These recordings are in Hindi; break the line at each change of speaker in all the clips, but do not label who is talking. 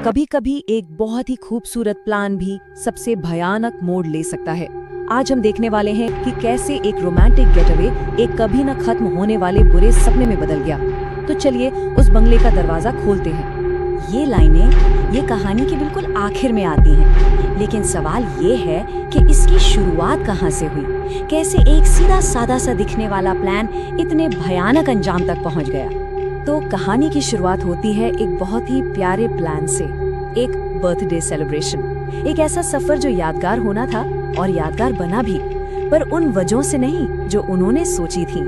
कभी कभी एक बहुत ही खूबसूरत प्लान भी सबसे भयानक मोड़ ले सकता है। आज हम देखने वाले हैं कि कैसे एक रोमांटिक गेटअवे एक कभी न खत्म होने वाले बुरे सपने में बदल गया। तो चलिए उस बंगले का दरवाजा खोलते हैं।
ये लाइनें ये कहानी के बिल्कुल आखिर में आती हैं, लेकिन सवाल ये है कि इसकी शुरुआत कहाँ से हुई, कैसे एक सीधा सादा सा दिखने वाला प्लान इतने भयानक अंजाम तक पहुँच गया। तो कहानी की शुरुआत होती है एक बहुत ही प्यारे प्लान से, एक बर्थडे सेलिब्रेशन, एक ऐसा सफर जो यादगार होना था और यादगार बना भी, पर उन वजहों से नहीं जो उन्होंने सोची थी।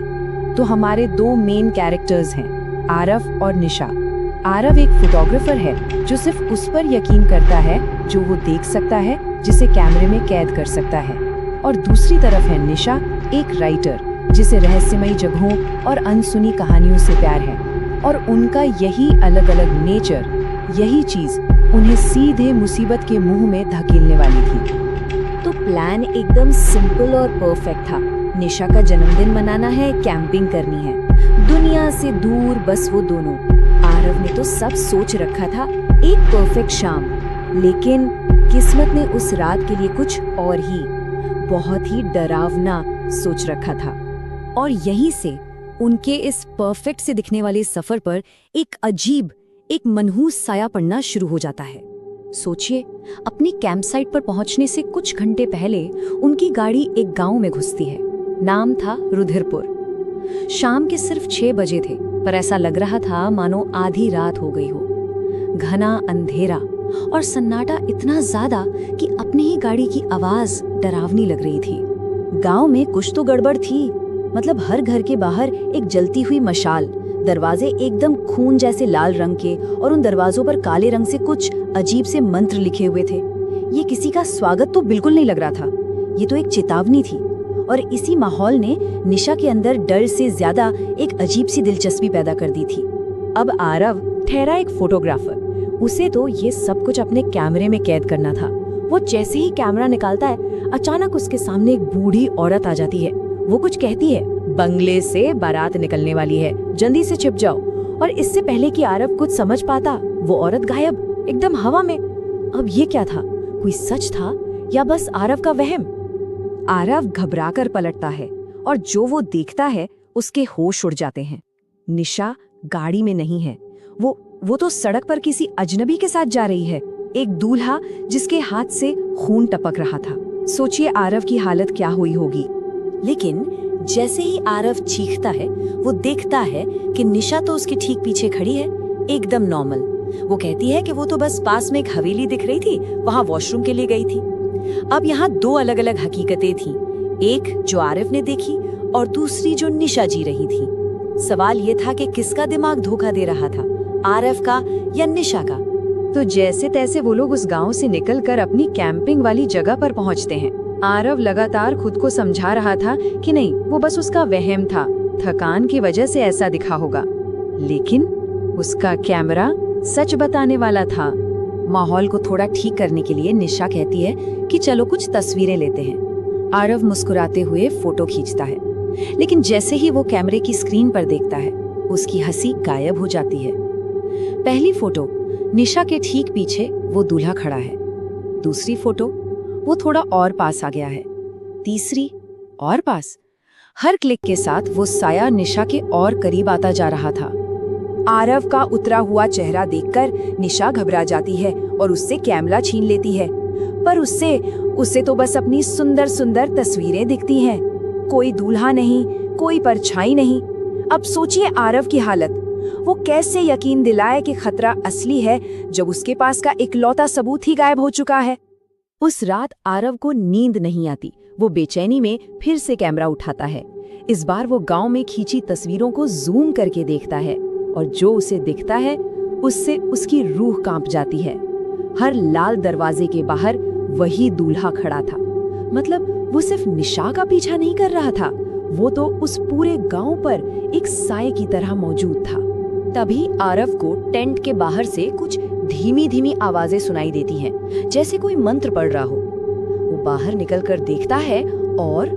तो हमारे दो मेन कैरेक्टर्स हैं, आरव और निशा। आरव एक फोटोग्राफर है जो सिर्फ उस पर यकीन करता है जो वो देख सकता है, जिसे कैमरे में कैद कर सकता है। और दूसरी तरफ है निशा, एक राइटर जिसे रहस्यमयी जगहों और अनसुनी कहानियों से प्यार है। और उनका यही अलग अलग नेचर, यही चीज उन्हें सीधे मुसीबत के मुंह में धकेलने वाली थी।
तो प्लान एकदम सिंपल और परफेक्ट था। निशा का जन्मदिन मनाना है, कैंपिंग करनी है, दुनिया से दूर, बस वो दोनों। आरव ने तो सब सोच रखा था, एक परफेक्ट शाम। लेकिन किस्मत ने उस रात के लिए कुछ और ही, बहुत ही डरावना सोच रखा था। और यहीं से उनके इस परफेक्ट से दिखने वाले सफर पर एक अजीब, एक मनहूस साया पड़ना शुरू हो जाता है। सोचिए, अपनी कैंप साइट पर पहुंचने से कुछ घंटे पहले उनकी गाड़ी एक गांव में घुसती है। नाम था रुधिरपुर। शाम के सिर्फ 6 बजे थे, पर ऐसा लग रहा था मानो आधी रात हो गई हो। घना अंधेरा और सन्नाटा इतना ज्यादा कि अपनी ही गाड़ी की आवाज डरावनी लग रही थी। गांव में कुछ तो गड़बड़ थी। मतलब हर घर के बाहर एक जलती हुई मशाल, दरवाजे एकदम खून जैसे लाल रंग के, और उन दरवाजों पर काले रंग से कुछ अजीब से मंत्र लिखे हुए थे। ये किसी का स्वागत तो बिल्कुल नहीं लग रहा था, ये तो एक चेतावनी थी। और इसी माहौल ने निशा के अंदर डर से ज्यादा एक अजीब सी दिलचस्पी पैदा कर दी थी।
अब आरव ठहरा एक फोटोग्राफर, उसे तो ये सब कुछ अपने कैमरे में कैद करना था। वो जैसे ही कैमरा निकालता है, अचानक उसके सामने एक बूढ़ी औरत आ जाती है। वो कुछ कहती है, बंगले से बारात निकलने वाली है, जल्दी से छिप जाओ। और इससे पहले कि आरव कुछ समझ पाता, वो औरत गायब, एकदम हवा में। अब ये क्या था? कोई सच था या बस आरव का वहम? आरव घबराकर पलटता है और जो वो देखता है उसके होश उड़ जाते हैं। निशा गाड़ी में नहीं है, वो तो सड़क पर किसी अजनबी के साथ जा रही है, एक दूल्हा जिसके हाथ से खून टपक रहा था। सोचिए आरव की हालत क्या हुई होगी।
लेकिन जैसे ही आरव चीखता है, वो देखता है कि निशा तो उसके ठीक पीछे खड़ी है, एकदम नॉर्मल। वो कहती है कि वो तो बस पास में एक हवेली दिख रही थी, वहां वॉशरूम के लिए गई थी। अब यहाँ 2 अलग अलग हकीकतें थीं, एक जो आरव ने देखी और दूसरी जो निशा जी रही थी। सवाल ये था कि किसका दिमाग धोखा दे रहा था, आरव का या निशा का?
तो जैसे तैसे वो लोग उस गांव से निकलकर अपनी कैंपिंग वाली जगह पर पहुंचते हैं। आरव लगातार खुद को समझा रहा था कि नहीं, वो बस उसका वहम था, थकान की वजह से ऐसा दिखा होगा। लेकिन उसका कैमरा सच बताने वाला था। माहौल को थोड़ा ठीक करने के लिए निशा कहती है कि चलो कुछ तस्वीरें लेते हैं। आरव मुस्कुराते हुए फोटो खींचता है, लेकिन जैसे ही वो कैमरे की स्क्रीन पर देखता है, उसकी हंसी गायब हो जाती है। पहली फोटो, निशा के ठीक पीछे वो दूल्हा खड़ा है। दूसरी फोटो, वो थोड़ा और पास आ गया है। तीसरी, और पास। हर क्लिक के साथ वो साया निशा के और करीब आता जा रहा था। आरव का उतरा हुआ चेहरा देखकर निशा घबरा जाती है और उससे कैमरा छीन लेती है, पर उससे तो बस अपनी सुंदर सुंदर तस्वीरें दिखती हैं। कोई दूल्हा नहीं, कोई परछाई नहीं। अब सोचिए आरव की हालत। वो कैसे यकीन दिलाए कि खतरा असली है जब उसके पास का इकलौता सबूत ही गायब हो चुका है। उस रात आरव को नींद नहीं आती। वो बेचैनी में फिर से कैमरा उठाता है। इस बार वो गांव में खींची तस्वीरों को जूम करके देखता है, और जो उसे दिखता है उससे उसकी रूह कांप जाती है। हर लाल दरवाजे के बाहर वही दूल्हा खड़ा था। मतलब वो सिर्फ निशा का पीछा नहीं कर रहा था, वो तो उस पूरे गांव पर एक साए की तरह मौजूद था। तभी आरव को टेंट के बाहर से कुछ धीमी धीमी आवाजें सुनाई देती हैं, जैसे कोई मंत्र पढ़ रहा हो। वो बाहर निकलकर देखता है और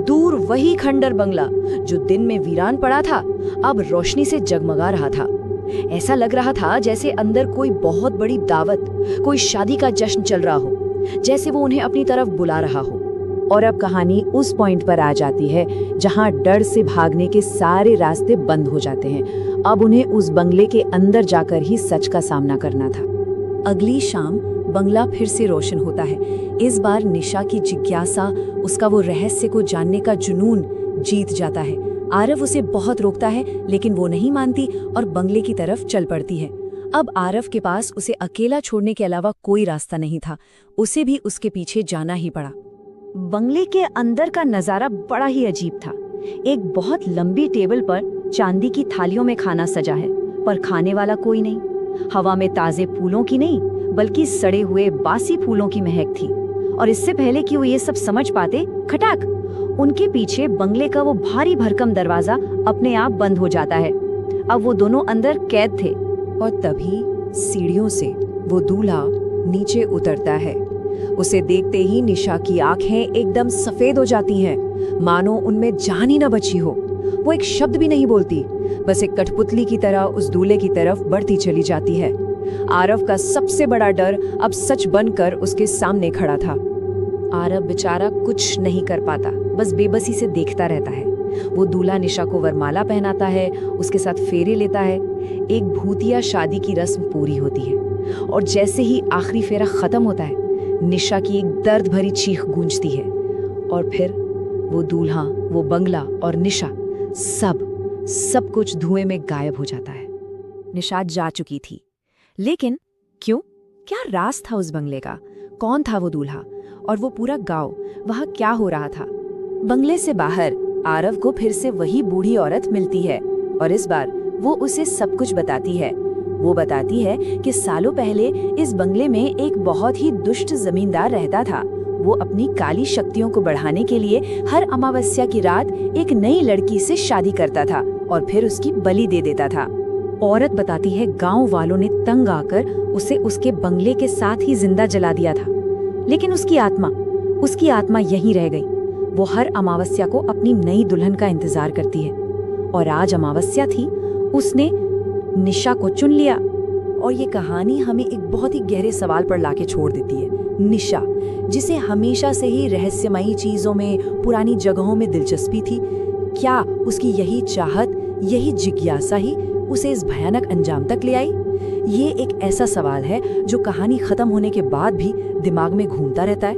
दूर वही खंडर बंगला जो दिन में वीरान पड़ा था, अब रोशनी से जगमगा रहा था।
ऐसा लग रहा था जैसे अंदर कोई बहुत बड़ी दावत, कोई शादी का जश्न चल रहा हो, जैसे वो उन्हें अपनी तरफ बुला रहा हो।
और अब कहानी उस पॉइंट पर आ जाती है जहां डर से भागने के सारे रास्ते बंद हो जाते हैं। अब उन्हें उस बंगले के अंदर जाकर ही सच का सामना करना था।
अगली शाम बंगला फिर से रोशन होता है। इस बार निशा की जिज्ञासा, उसका वो रहस्य को जानने का जुनून जीत जाता है। आरव उसे बहुत रोकता है, लेकिन वो नहीं मानती और बंगले की तरफ चल पड़ती है। अब आरव के पास उसे अकेला छोड़ने के अलावा कोई रास्ता नहीं था। उसे भी उसके पीछे जाना ही पड़ा। बंगले के अंदर का नजारा बड़ा ही अजीब था। एक बहुत लंबी टेबल पर चांदी की थालियों में खाना सजा है, पर खाने वाला कोई नहीं। हवा में ताजे फूलों की नहीं, बल्कि सड़े हुए बासी फूलों की महक थी। और इससे पहले कि वो ये सब समझ पाते, खटाक, उनके पीछे बंगले का वो भारी भरकम दरवाजा अपने आप बंद हो जाता है। अब वो दोनों अंदर कैद थे।
और तभी सीढ़ियों से वो दूल्हा नीचे उतरता है। उसे देखते ही निशा की आंखें एकदम सफेद हो जाती हैं, मानो उनमें जान ही न बची हो। वो एक शब्द भी नहीं बोलती, बस एक कठपुतली की तरह उस दूल्हे की तरफ बढ़ती चली जाती है। आरव का सबसे बड़ा डर अब सच बनकर उसके सामने खड़ा था। आरव बेचारा कुछ नहीं कर पाता, बस बेबसी से देखता रहता है। वो दूल्हा निशा को वरमाला पहनाता है, उसके साथ फेरे लेता है। एक भूतिया शादी की रस्म पूरी होती है और जैसे ही आखिरी फेरा खत्म होता है, निशा की एक दर्द भरी चीख गूंजती है। और फिर वो दूल्हा, वो बंगला और निशा, सब कुछ धुएं में गायब हो जाता है। निशा जा चुकी थी, लेकिन क्यों? क्या राज था उस बंगले का? कौन था वो दूल्हा? और वो पूरा गांव, वहां क्या हो रहा था? बंगले से बाहर आरव को फिर से वही बूढ़ी औरत मिलती है और इस बार वो उसे सब कुछ बताती है। वो बताती है कि सालों पहले इस बंगले में एक बहुत ही दुष्ट जमींदार रहता था। वो अपनी काली शक्तियों को बढ़ाने के लिए हर अमावस्या की रात एक नई लड़की से शादी करता था और फिर उसकी बलि दे देता था। औरत बताती है गांव वालों ने तंग आकर उसे उसके बंगले के साथ ही जिंदा जला दिया था, लेकिन उसकी आत्मा यहीं रह गई। वो हर अमावस्या को अपनी नई दुल्हन का इंतजार करती है और आज अमावस्या थी। उसने निशा को चुन लिया। और ये कहानी हमें एक बहुत ही गहरे सवाल पर लाके छोड़ देती है। निशा, जिसे हमेशा से ही रहस्यमयी चीजों में, पुरानी जगहों में दिलचस्पी थी, क्या उसकी यही चाहत, यही जिज्ञासा ही उसे इस भयानक अंजाम तक ले आई? ये एक ऐसा सवाल है जो कहानी खत्म होने के बाद भी दिमाग में घूमता रहता है।